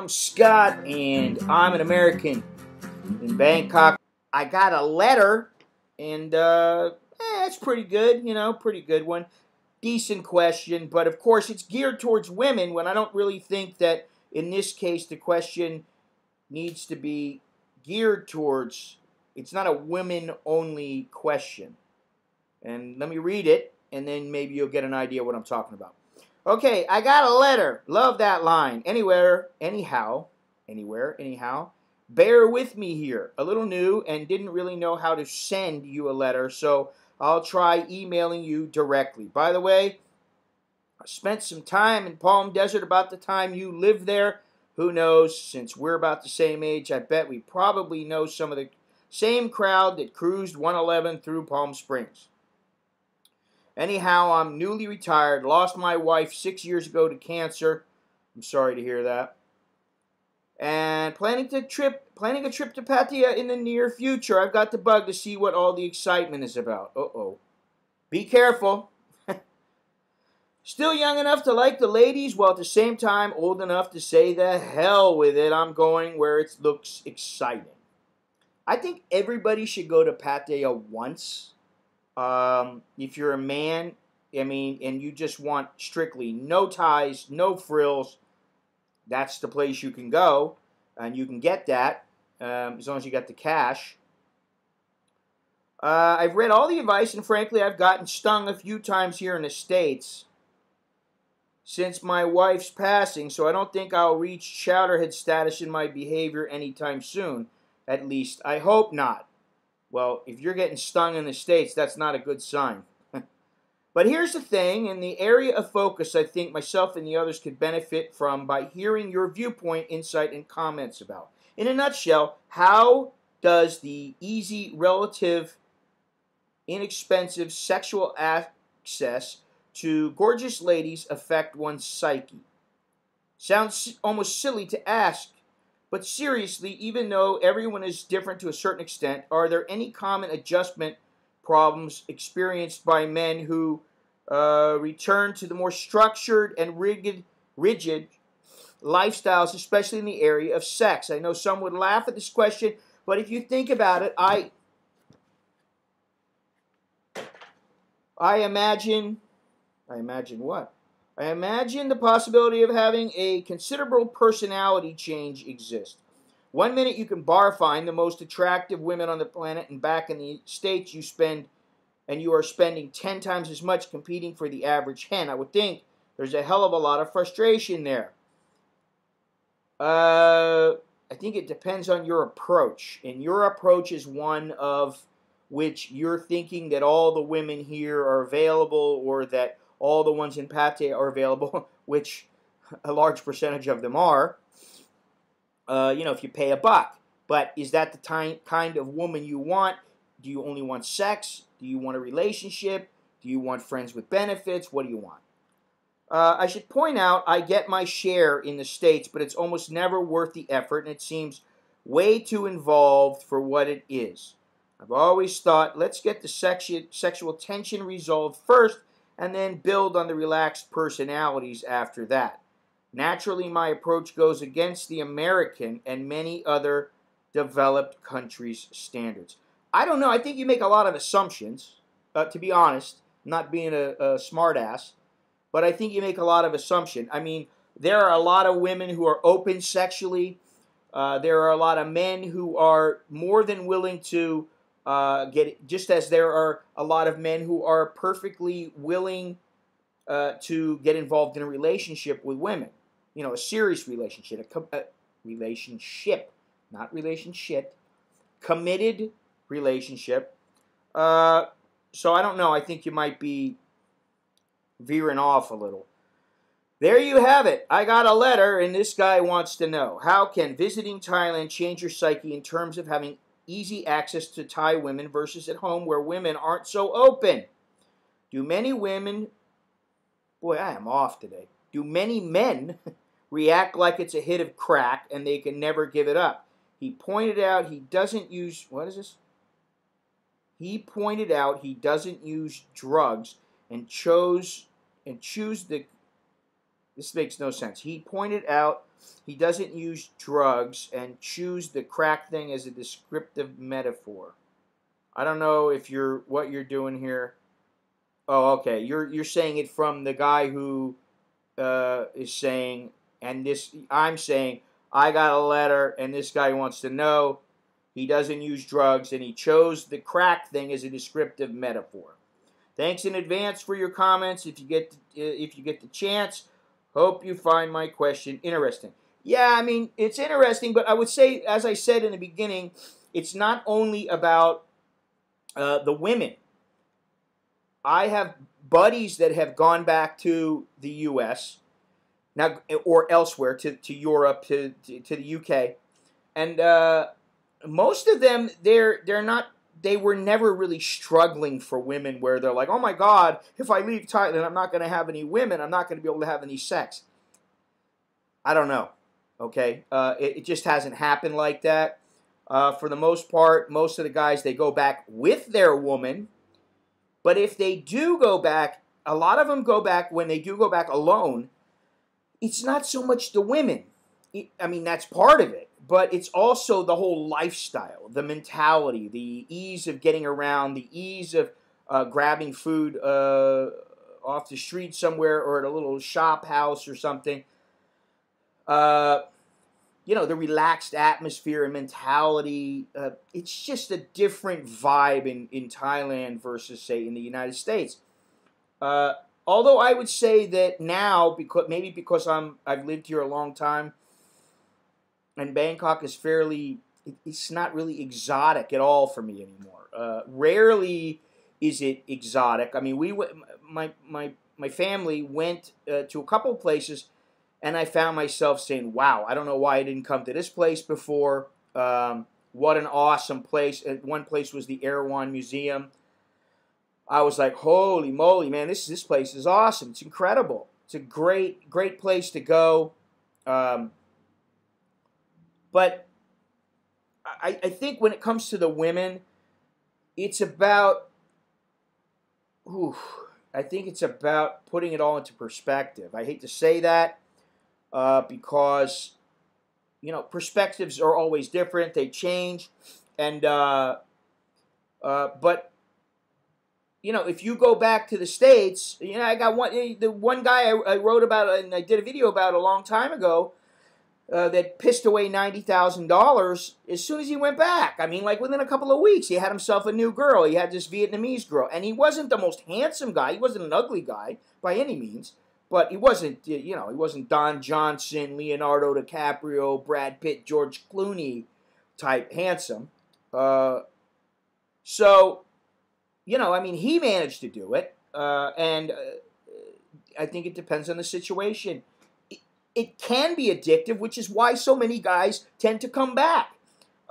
I'm Scott, and I'm an American in Bangkok. I got a letter, and it's pretty good, pretty good one. Decent question, but of course it's geared towards women when I don't really think that in this case the question needs to be geared towards, it's not a women-only question. And let me read it, and then maybe you'll get an idea what I'm talking about. Okay, I got a letter. Love that line. Anywhere, anyhow. Bear with me here. A little new and didn't really know how to send you a letter, so I'll try emailing you directly. By the way, I spent some time in Palm Desert about the time you lived there. Who knows, since we're about the same age, I bet we probably know some of the same crowd that cruised 111 through Palm Springs. Anyhow, I'm newly retired, lost my wife 6 years ago to cancer. I'm sorry to hear that. And planning a trip to Pattaya in the near future. I've got the bug to see what all the excitement is about. Uh-oh. Be careful. Still young enough to like the ladies, while at the same time old enough to say the hell with it. I'm going where it looks exciting. I think everybody should go to Pattaya once. If you're a man, and you just want strictly no ties, no frills, that's the place you can go, and you can get that as long as you got the cash. I've read all the advice, and frankly, I've gotten stung a few times here in the States since my wife's passing, so I don't think I'll reach chowderhead status in my behavior anytime soon. At least, I hope not. Well, if you're getting stung in the States, that's not a good sign. But here's the thing, in the area of focus I think myself and the others could benefit from by hearing your viewpoint, insight, and comments about. In a nutshell, how does the easy, relative, inexpensive sexual access to gorgeous ladies affect one's psyche? Sounds almost silly to ask, but seriously, even though everyone is different to a certain extent, are there any common adjustment problems experienced by men who return to the more structured and rigid lifestyles, especially in the area of sex? I know some would laugh at this question, but if you think about it, I imagine what? I imagine the possibility of having a considerable personality change exist. One minute you can find the most attractive women on the planet, and back in the States you are spending 10 times as much competing for the average hen. I would think there's a hell of a lot of frustration there. I think it depends on your approach. And your approach is one of which you're thinking that all the women here are available, or that all the ones in Pattaya are available, which a large percentage of them are, if you pay a buck. But is that the kind of woman you want? Do you only want sex? Do you want a relationship? Do you want friends with benefits? What do you want? I should point out I get my share in the States, but it's almost never worth the effort, and it seems way too involved for what it is. I've always thought, let's get the sexual tension resolved first, and then build on the relaxed personalities after that. Naturally, my approach goes against the American and many other developed countries' standards. I don't know. I think you make a lot of assumptions, to be honest, not being a smart ass, but I think you make a lot of assumptions. There are a lot of women who are open sexually. There are a lot of men who are more than willing to get it, just as there are a lot of men who are perfectly willing to get involved in a relationship with women. A serious relationship, not relationship, committed relationship. So I don't know. I think you might be veering off a little. There you have it. I got a letter, and this guy wants to know, how can visiting Thailand change your psyche in terms of having easy access to Thai women versus at home where women aren't so open? Do many women, boy, I am off today. Do many men react like it's a hit of crack and they can never give it up? He pointed out he doesn't use, what is this? He pointed out he doesn't use drugs and choose the This makes no sense. He pointed out he doesn't use drugs and choose the crack thing as a descriptive metaphor. I don't know if what you're doing here. Oh, okay. You're saying it from the guy who is saying, and this I'm saying I got a letter, and this guy wants to know he doesn't use drugs, and he chose the crack thing as a descriptive metaphor. Thanks in advance for your comments. If you get the chance, hope you find my question interesting. Yeah, I mean it's interesting, but I would say, as I said in the beginning, it's not only about the women. I have buddies that have gone back to the U.S. now or elsewhere, to Europe, to the U.K. And most of them, they were never really struggling for women where they're like, oh my God, if I leave Thailand, I'm not going to have any women. I'm not going to be able to have any sex. I don't know. Okay, it just hasn't happened like that. For the most part, most of the guys, they go back with their woman. But if they do go back, a lot of them go back, when they do go back alone, it's not so much the women. I mean, that's part of it. But it's also the whole lifestyle, the mentality, the ease of getting around, the ease of grabbing food off the street somewhere or at a little shop house or something. You know, the relaxed atmosphere and mentality. It's just a different vibe in Thailand versus, say, in the United States. Although I would say that now, because I've lived here a long time, and Bangkok is it's not really exotic at all for me anymore. Rarely is it exotic. I mean, my family went to a couple of places, and I found myself saying, wow, I don't know why I didn't come to this place before. What an awesome place. One place was the Erewhon Museum. I was like, holy moly, man, this place is awesome. It's incredible. It's a great place to go. But I think when it comes to the women, it's about, I think it's about putting it all into perspective. I hate to say that because, you know, perspectives are always different. They change. And, but, you know, if you go back to the States, you know, I got the one guy I wrote about and I did a video about a long time ago, that pissed away $90,000 as soon as he went back. I mean, like within a couple of weeks, he had himself a new girl. He had this Vietnamese girl. And he wasn't the most handsome guy. He wasn't an ugly guy by any means. But he wasn't, you know, he wasn't Don Johnson, Leonardo DiCaprio, Brad Pitt, George Clooney type handsome. So, you know, I mean, he managed to do it. And I think it depends on the situation. It can be addictive, which is why so many guys tend to come back.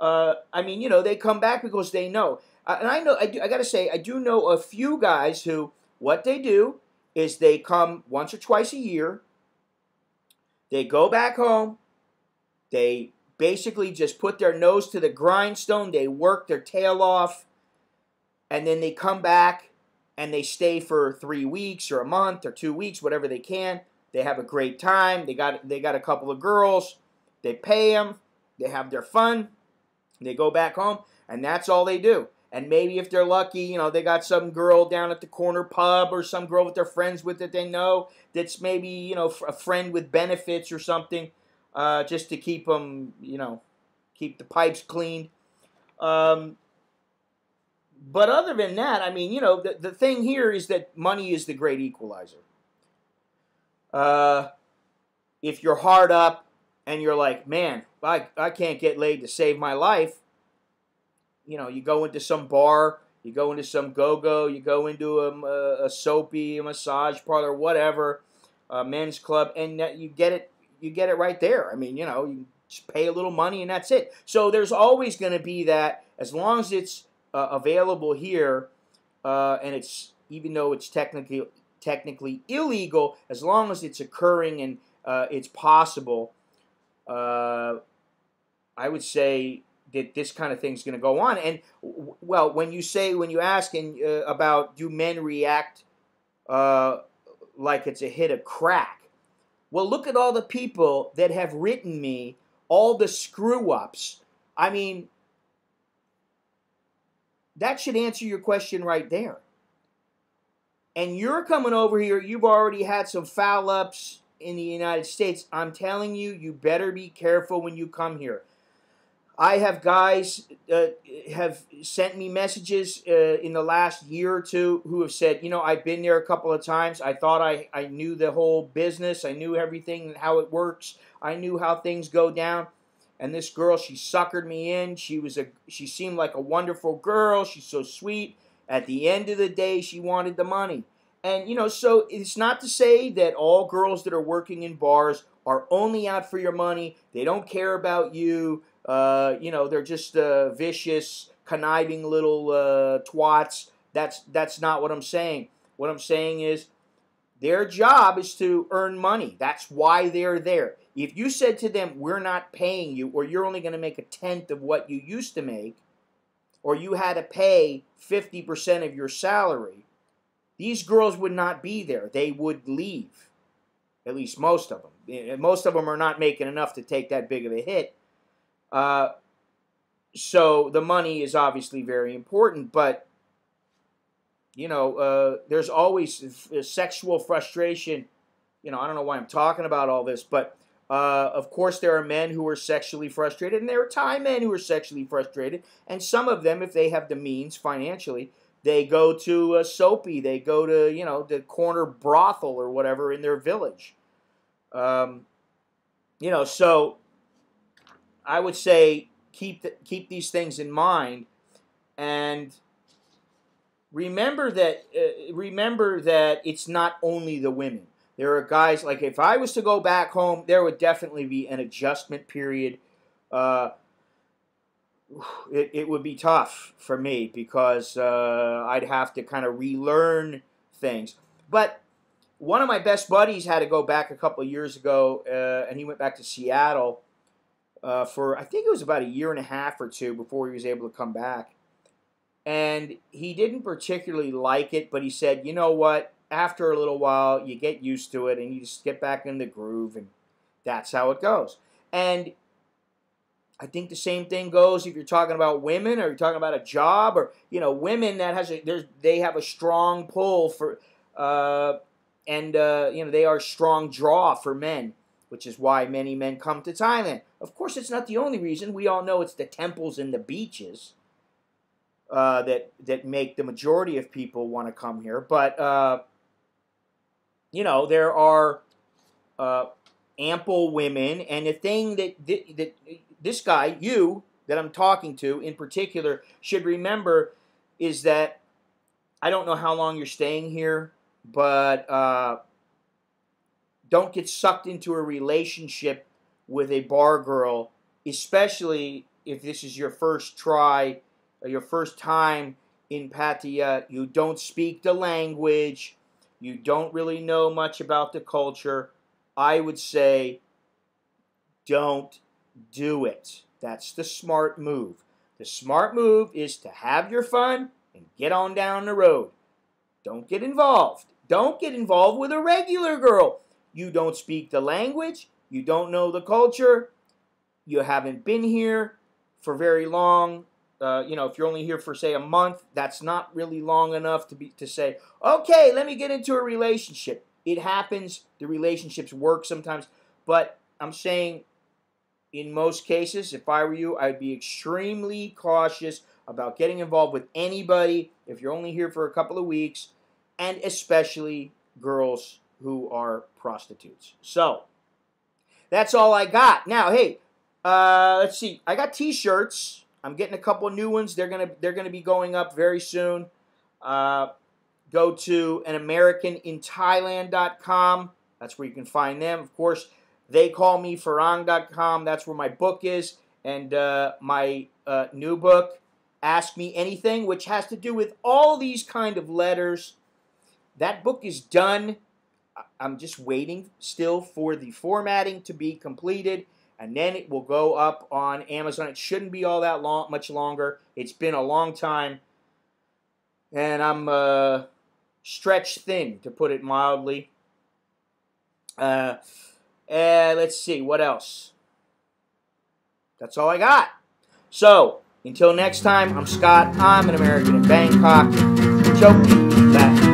I mean, you know, they come back because they know. And I got to say, I do know a few guys who, what they do is they come once or twice a year. They go back home. They basically just put their nose to the grindstone. They work their tail off. And then they come back and they stay for 3 weeks or a month or 2 weeks, whatever they can. They have a great time. They got a couple of girls. They pay them. They have their fun. They go back home, and that's all they do. And maybe if they're lucky, you know, they got some girl down at the corner pub or some girl that they're friends with that they know that's maybe, you know, a friend with benefits or something, just to keep them, you know, keep the pipes cleaned. But other than that, I mean, you know, the thing here is that money is the great equalizer. If you're hard up and you're like, man, I can't get laid to save my life, you know, you go into some bar, you go into some go-go, you go into a soapy, a massage parlor, whatever, a men's club, and you get it right there. I mean, you know, you just pay a little money and that's it. So there's always going to be that, as long as it's available here, and it's, even though it's technically illegal, as long as it's occurring and it's possible, I would say that this kind of thing's going to go on. And, well, when you ask about do men react like it's a hit of crack, Well, look at all the people that have written me, all the screw-ups. I mean, that should answer your question right there. And you're coming over here, you've already had some foul-ups in the United States. I'm telling you, you better be careful when you come here. I have guys have sent me messages in the last year or two who have said, you know, I've been there a couple of times. I thought I knew the whole business. I knew everything, how it works. I knew how things go down. And this girl, she suckered me in. She seemed like a wonderful girl. She's so sweet. At the end of the day, she wanted the money. And, you know, so it's not to say that all girls that are working in bars are only out for your money. They don't care about you. You know, they're just vicious, conniving little twats. That's not what I'm saying. What I'm saying is their job is to earn money. That's why they're there. If you said to them, we're not paying you, or you're only going to make a tenth of what you used to make, or you had to pay 50% of your salary, these girls would not be there. They would leave. At least most of them. Most of them are not making enough to take that big of a hit. So the money is obviously very important, but, you know, there's always sexual frustration. You know, I don't know why I'm talking about all this, but of course there are men who are sexually frustrated, and there are Thai men who are sexually frustrated, and some of them, if they have the means financially, they go to a soapy, they go to, you know, the corner brothel or whatever in their village. You know, so I would say keep these things in mind, and remember that it's not only the women. There are guys, like if I was to go back home, there would definitely be an adjustment period. It would be tough for me because I'd have to kind of relearn things. But one of my best buddies had to go back a couple of years ago, and he went back to Seattle for, I think it was about a year and a half or two before he was able to come back. And he didn't particularly like it, but he said, you know what, after a little while, you get used to it, and you just get back in the groove, and that's how it goes. And I think the same thing goes if you're talking about women, or you're talking about a job, or, you know, women that they have a strong pull for, you know, they are a strong draw for men, which is why many men come to Thailand. Of course, it's not the only reason. We all know it's the temples and the beaches that make the majority of people want to come here. But, you know, there are ample women, and the thing that this guy, you, that I'm talking to in particular, should remember is that I don't know how long you're staying here, but don't get sucked into a relationship with a bar girl, especially if this is your first try, or your first time in Pattaya. You don't speak the language. You don't really know much about the culture. I would say don't do it. That's the smart move. The smart move is to have your fun and get on down the road. Don't get involved. Don't get involved with a regular girl. You don't speak the language. You don't know the culture. You haven't been here for very long. You know, if you're only here for, say, a month, that's not really long enough to say, okay, let me get into a relationship. It happens. The relationships work sometimes. But I'm saying, in most cases, if I were you, I'd be extremely cautious about getting involved with anybody if you're only here for a couple of weeks, and especially girls who are prostitutes. So, that's all I got. Now, hey, let's see. I got T-shirts. I'm getting a couple of new ones. They're gonna be going up very soon. Go to anamericaninthailand.com. That's where you can find them. Of course, theycallmefarang.com. That's where my book is, and my new book, Ask Me Anything, which has to do with all these kind of letters. That book is done. I'm just waiting still for the formatting to be completed, and then it will go up on Amazon. It shouldn't be all that much longer. It's been a long time, and I'm stretched thin, to put it mildly. Let's see, what else? That's all I got. So, until next time, I'm Scott. I'm an American in Bangkok. Choke that.